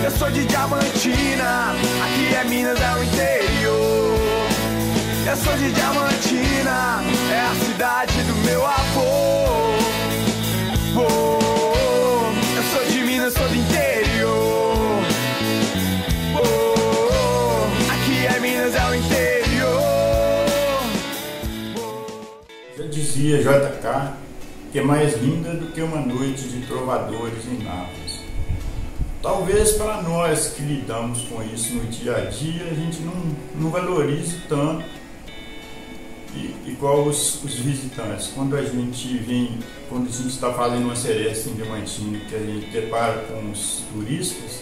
Eu sou de Diamantina, aqui é Minas, é o interior. Eu sou de Diamantina, é a cidade do meu avô. Eu sou de Minas, sou do interior. Aqui é Minas, é o interior. Já dizia JK que é mais linda do que uma noite de trovadores em Nápoles. Talvez para nós que lidamos com isso no dia a dia, a gente não valorize tanto igual os visitantes. Quando a gente está fazendo uma seresta em Diamantina, que a gente depara com os turistas,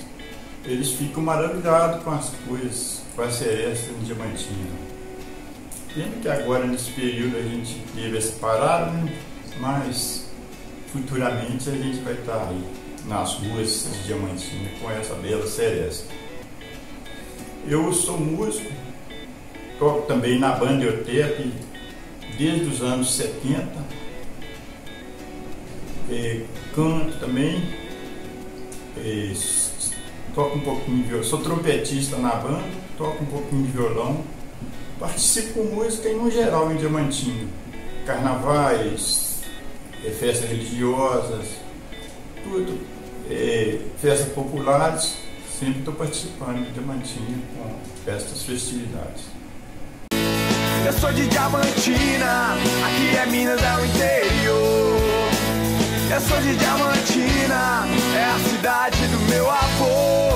eles ficam maravilhados com as coisas, com a seresta em Diamantina. Pena que agora nesse período a gente teve essa parada, né? Mas futuramente a gente vai estar aí nas ruas de Diamantina com essa bela seresta. Eu sou músico, toco também na banda EOTEP desde os anos 70, canto também, toco um pouquinho de violão, sou trompetista na banda, toco um pouquinho de violão, participo com música no geral em Diamantina, carnavais, festas religiosas, tudo, festas populares, sempre estou participando de Diamantina com estas festividades. Eu sou de Diamantina, aqui é Minas, é o interior. Eu sou de Diamantina, é a cidade do meu avô.